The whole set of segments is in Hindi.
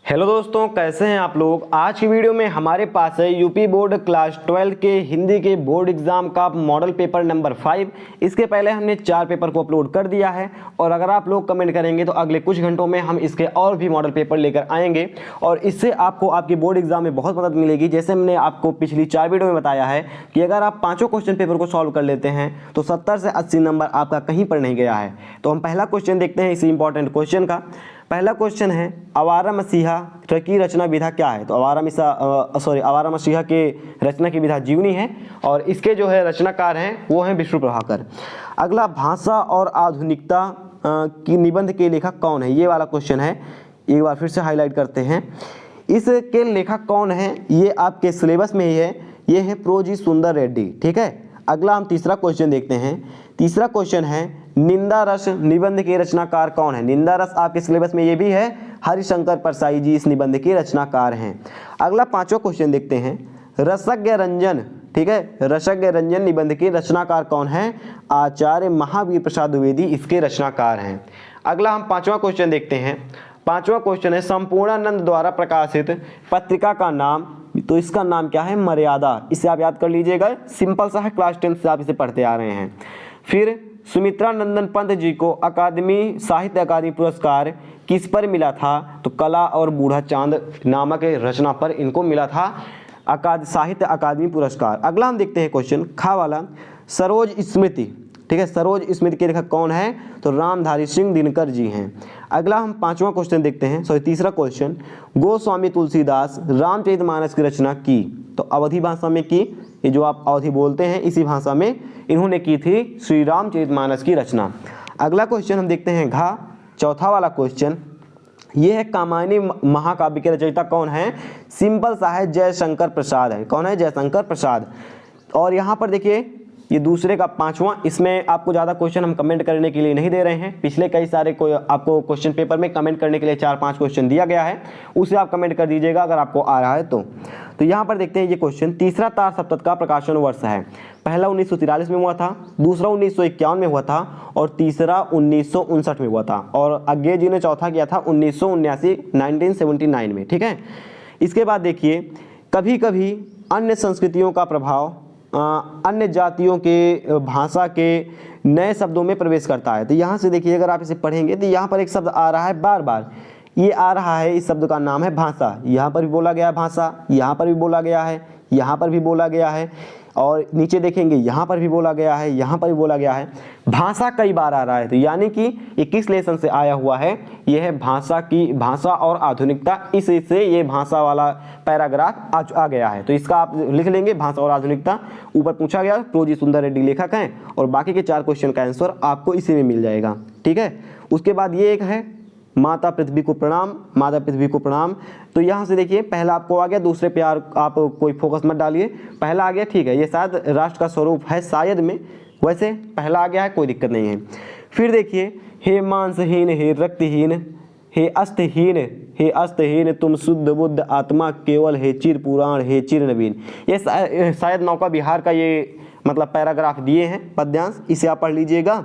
हेलो दोस्तों, कैसे हैं आप लोग। आज की वीडियो में हमारे पास है यूपी बोर्ड क्लास 12 के हिंदी के बोर्ड एग्जाम का मॉडल पेपर नंबर 5। इसके पहले हमने 4 पेपर को अपलोड कर दिया है और अगर आप लोग कमेंट करेंगे तो अगले कुछ घंटों में हम इसके और भी मॉडल पेपर लेकर आएंगे और इससे आपको आपकी बोर्ड एग्जाम में बहुत मदद मिलेगी। जैसे हमने आपको पिछली 4 वीडियो में बताया है कि अगर आप 5 क्वेश्चन पेपर को सॉल्व कर लेते हैं तो 70 से 80 नंबर आपका कहीं पर नहीं गया है। तो हम पहला क्वेश्चन देखते हैं इसी इंपॉर्टेंट क्वेश्चन का। पहला क्वेश्चन है, आवारा मसीहा की रचना विधा क्या है। तो आवारा मसीहा के रचना की विधा जीवनी है और इसके जो है रचनाकार हैं वो हैं विष्णु प्रभाकर। अगला, भाषा और आधुनिकता की निबंध के लेखक कौन है, ये वाला क्वेश्चन है। एक बार फिर से हाईलाइट करते हैं, इसके लेखक कौन है, ये आपके सिलेबस में ही है, ये है प्रोजी सुंदर रेड्डी। ठीक है। अगला हम तीसरा क्वेश्चन देखते हैं। तीसरा क्वेश्चन है, निंदा रस निबंध के रचनाकार कौन है। निंदा रस आपके सिलेबस में ये भी है, हरिशंकर परसाई जी इस निबंध के रचनाकार हैं। अगला 5वां क्वेश्चन देखते हैं, रसज्ञ रंजन। ठीक है, रसज्ञ रंजन निबंध के रचनाकार कौन है, आचार्य महावीर प्रसाद द्विवेदी इसके रचनाकार हैं। अगला हम 5वां क्वेश्चन देखते हैं। 5वां क्वेश्चन है, संपूर्णानंद द्वारा प्रकाशित पत्रिका का नाम। तो इसका नाम क्या है, मर्यादा। इसे आप याद कर लीजिएगा, सिंपल सा है, क्लास 10 से आप इसे पढ़ते आ रहे हैं। फिर सुमित्रा नंदन पंत जी को साहित्य अकादमी पुरस्कार किस पर मिला था। तो कला और बूढ़ा चांद नामक रचना पर इनको मिला था साहित्य अकादमी पुरस्कार। अगला हम देखते हैं क्वेश्चन खा वाला, सरोज स्मृति। ठीक है, सरोज स्मृति के लेखक कौन है, तो रामधारी सिंह दिनकर जी हैं। अगला हम 5वां क्वेश्चन देखते हैं, तीसरा क्वेश्चन, गोस्वामी तुलसीदास रामचरितमानस की रचना की। तो अवधी भाषा में की, ये जो आप अवधी बोलते हैं इसी भाषा में इन्होंने की थी श्री रामचरितमानस की रचना। अगला क्वेश्चन हम देखते हैं घा, चौथा वाला क्वेश्चन, ये है कामायनी महाकाव्य के रचयिता कौन है। सिंपल सा है, जयशंकर प्रसाद है। कौन है, जयशंकर प्रसाद। और यहाँ पर देखिए ये दूसरे का 5वां, इसमें आपको ज़्यादा क्वेश्चन हम कमेंट करने के लिए नहीं दे रहे हैं। पिछले कई सारे आपको क्वेश्चन पेपर में कमेंट करने के लिए 4-5 क्वेश्चन दिया गया है, उसे आप कमेंट कर दीजिएगा अगर आपको आ रहा है तो यहाँ पर देखते हैं ये क्वेश्चन, तीसरा तार सप्तक का प्रकाशन वर्ष है। पहला 1943 में हुआ था, दूसरा 1951 में हुआ था और तीसरा 1959 में हुआ था और अज्ञे जी ने चौथा किया था 1979 में। ठीक है। इसके बाद देखिए, कभी कभी अन्य संस्कृतियों का प्रभाव अन्य जातियों के भाषा के नए शब्दों में प्रवेश करता है। तो यहाँ से देखिए, अगर आप इसे पढ़ेंगे तो यहाँ पर एक शब्द आ रहा है बार बार, ये आ रहा है, इस शब्द का नाम है भाषा। यहाँ पर भी बोला गया है भाषा, यहाँ पर भी बोला गया है, यहाँ पर भी बोला गया है और नीचे देखेंगे यहाँ पर भी बोला गया है, यहाँ पर भी बोला गया है। भाषा कई बार आ रहा है, तो यानी कि ये किस लेसन से आया हुआ है, यह है भाषा और आधुनिकता। इससे ये भाषा वाला पैराग्राफ आ गया है, तो इसका आप लिख लेंगे, भाषा और आधुनिकता। ऊपर पूछा गया, प्रोजी सुंदर रेड्डी लेखक हैं और बाकी के 4 क्वेश्चन का आंसर आपको इसी में मिल जाएगा। ठीक है। उसके बाद ये एक है, माता पृथ्वी को प्रणाम, माता पृथ्वी को प्रणाम। तो यहाँ से देखिए, पहला आपको आ गया, दूसरे पे आप कोई फोकस मत डालिए, पहला आ गया। ठीक है, ये शायद राष्ट्र का स्वरूप है शायद में, वैसे पहला आ गया है, कोई दिक्कत नहीं है। फिर देखिए, हे मांसहीन, हे रक्तहीन, हे अस्तहीन, तुम शुद्ध बुद्ध आत्मा केवल, हे चिर पुराण, हे चिर नवीन। ये शायद नौका बिहार का ये मतलब पैराग्राफ दिए हैं पद्यांश, इसे आप पढ़ लीजिएगा।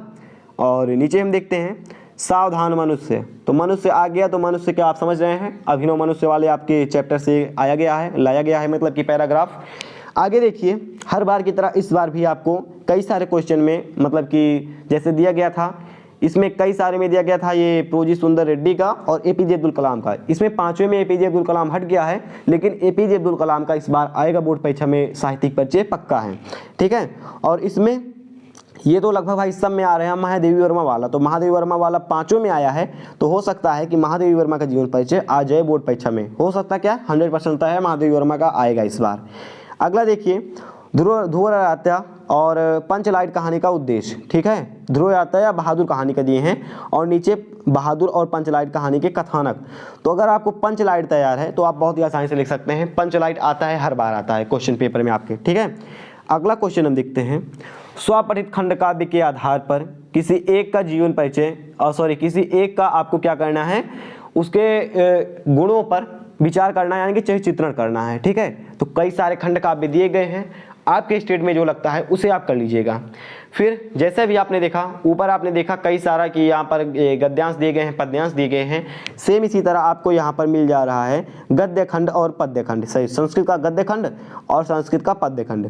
और नीचे हम देखते हैं, सावधान मनुष्य। तो मनुष्य आ गया, तो मनुष्य क्या आप समझ रहे हैं, अभिनव मनुष्य वाले आपके चैप्टर से लाया गया है मतलब कि पैराग्राफ। आगे देखिए, हर बार की तरह इस बार भी आपको कई सारे क्वेश्चन में मतलब कि जैसे दिया गया था, इसमें कई सारे में दिया गया था ये प्रोजी सुंदर रेड्डी का और एपीजे अब्दुल कलाम का। इसमें 5वें में एपीजे अब्दुल कलाम हट गया है, लेकिन एपीजे अब्दुल कलाम का इस बार आएगा बोर्ड परीक्षा में, साहित्यिक परिचय पक्का है। ठीक है। और इसमें ये तो लगभग भाई सब में आ रहे हैं, महादेवी वर्मा वाला, तो महादेवी वर्मा वाला 5वें में आया है, तो हो सकता है कि महादेवी वर्मा का जीवन परिचय आ जाए बोर्ड परीक्षा में। हो सकता है क्या, 100% है महादेवी वर्मा का आएगा इस बार। अगला देखिए, ध्रुव रायता और पंचलाइट कहानी का उद्देश्य। ठीक है, ध्रुव रायता या बहादुर कहानी का दिए हैं और नीचे बहादुर और पंचलाइट कहानी के कथानक। तो अगर आपको पंचलाइट तैयार है तो आप बहुत ही आसानी से लिख सकते हैं, पंचलाइट आता है, हर बार आता है क्वेश्चन पेपर में आपके। ठीक है। अगला क्वेश्चन हम देखते हैं, स्वपठित खंड काव्य के आधार पर किसी एक का जीवन परिचय किसी एक का आपको क्या करना है, उसके गुणों पर विचार करना है, यानी कि चित्रण करना है। ठीक है। तो कई सारे खंड काव्य दिए गए हैं, आपके स्टेट में जो लगता है उसे आप कर लीजिएगा। फिर जैसे भी आपने देखा ऊपर आपने देखा कई सारा कि यहाँ पर गद्यांश दिए गए हैं, पद्यांश दिए गए हैं, सेम इसी तरह आपको यहाँ पर मिल जा रहा है गद्य खंड और पद्य खंड, सही, संस्कृत का गद्य खंड और संस्कृत का पद्य खंड।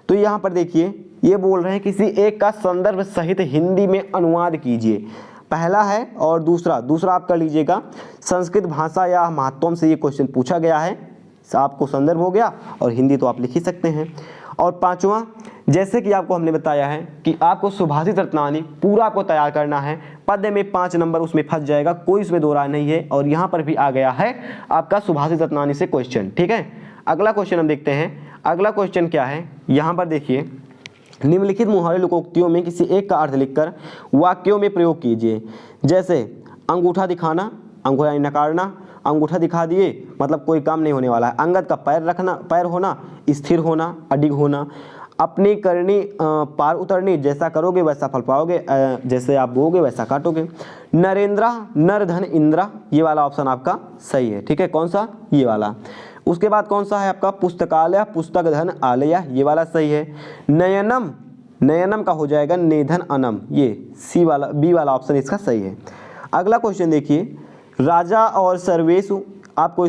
तो यहाँ पर देखिए ये बोल रहे हैं किसी एक का संदर्भ सहित हिंदी में अनुवाद कीजिए, पहला है और दूसरा आप कर लीजिएगा। संस्कृत भाषा या महत्वम से ये क्वेश्चन पूछा गया है, आपको संदर्भ हो गया और हिंदी तो आप लिख ही सकते हैं। और पांचवा, जैसे कि आपको हमने बताया है कि आपको सुभाषित रत्नावली पूरा आपको तैयार करना है, पद्य में 5 नंबर उसमें फंस जाएगा, कोई उसमें दो राय नहीं है। और यहाँ पर भी आ गया है आपका सुभाषित रत्नावली से क्वेश्चन, ठीक है। अगला क्वेश्चन हम देखते हैं। अगला क्वेश्चन क्या है, यहाँ पर देखिए, निम्नलिखित मुहावरे लोकोक्तियों में किसी एक का अर्थ लिखकर वाक्यों में प्रयोग कीजिए। जैसे अंगूठा दिखाना, अंगूठा यानी नकारना, अंगूठा दिखा दिए मतलब कोई काम नहीं होने वाला है। अंगद का पैर होना, स्थिर होना, अडिग होना। अपनी करनी पार उतरनी, जैसा करोगे वैसा फल पाओगे, जैसे आप बोओगे वैसा काटोगे। नरेंद्रा, नर धन इंद्रा, ये वाला ऑप्शन आपका सही है, ठीक है। कौन सा, ये वाला। उसके बाद कौन सा है आपका, पुस्तकालय, पुस्तक धन आलय, ये वाला सही है। नयनम, नयनम का हो जाएगा नेधन अनम, ये सी वाला, बी वाला ऑप्शन इसका सही है। अगला क्वेश्चन देखिए, राजा और सर्वेशु, आपको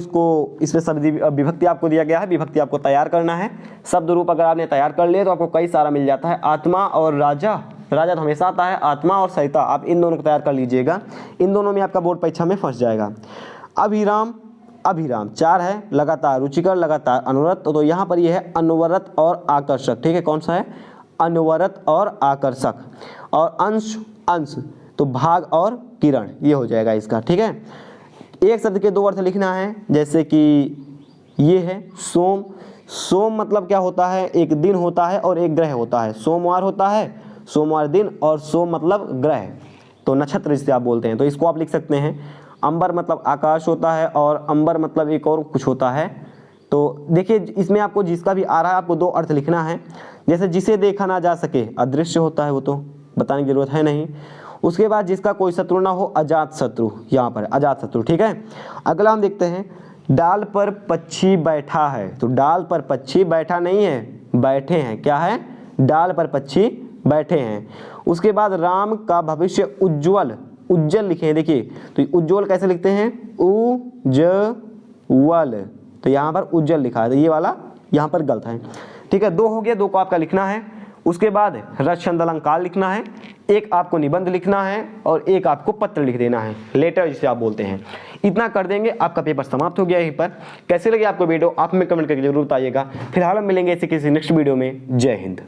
इसमें शब्द विभक्ति आपको दिया गया है, विभक्ति आपको तैयार करना है। शब्द रूप अगर आपने तैयार कर लिए तो आपको कई सारा मिल जाता है। आत्मा और राजा, राजा तो हमेशा आता है, आत्मा और सहिता, आप इन दोनों को तैयार कर लीजिएगा, इन दोनों में आपका बोर्ड परीक्षा में फंस जाएगा। अभिराम, अभिराम 4 है, लगातार, रुचिकर, लगातार, अनवरत, तो यहाँ पर यह है अनवरत और आकर्षक, ठीक है। कौन सा है, अनवरत और आकर्षक। और अंश, अंश तो भाग और किरण, ये हो जाएगा इसका, ठीक है। एक शब्द के 2 अर्थ लिखना है, जैसे कि ये है सोम, सोम मतलब क्या होता है, एक दिन होता है और एक ग्रह होता है। सोमवार होता है, सोमवार दिन, और सोम मतलब ग्रह, तो नक्षत्र जिसे आप बोलते हैं, तो इसको आप लिख सकते हैं। अंबर मतलब आकाश होता है और अंबर मतलब एक और कुछ होता है। तो देखिए इसमें आपको जिसका भी आ रहा है आपको 2 अर्थ लिखना है। जैसे जिसे देखा ना जा सके, अदृश्य होता है, वो तो बताने की जरूरत है नहीं। उसके बाद जिसका कोई शत्रु ना हो, अजात शत्रु, यहाँ पर अजात शत्रु, ठीक है। अगला हम देखते हैं, डाल पर पक्षी बैठा है, तो डाल पर पक्षी बैठा नहीं है, बैठे हैं, क्या है, डाल पर पक्षी बैठे हैं। उसके बाद राम का भविष्य उज्ज्वल, उज्जवल लिखे हैं, देखिए तो उज्ज्वल कैसे लिखते हैं, उज्ज्वल, तो यहाँ पर उज्ज्वल लिखा है, तो ये वाला यहाँ पर गलत है, ठीक है। 2 हो गया, 2 को आपका लिखना है। उसके बाद रस छंद अलंकार लिखना है, एक आपको निबंध लिखना है और एक आपको पत्र लिख देना है, लेटर जिसे आप बोलते हैं। इतना कर देंगे, आपका पेपर समाप्त हो गया यहीं पर। कैसे लगे आपको वीडियो, आप में कमेंट करके जरूर बताइएगा। फिलहाल हम मिलेंगे ऐसे किसी नेक्स्ट वीडियो में। जय हिंद।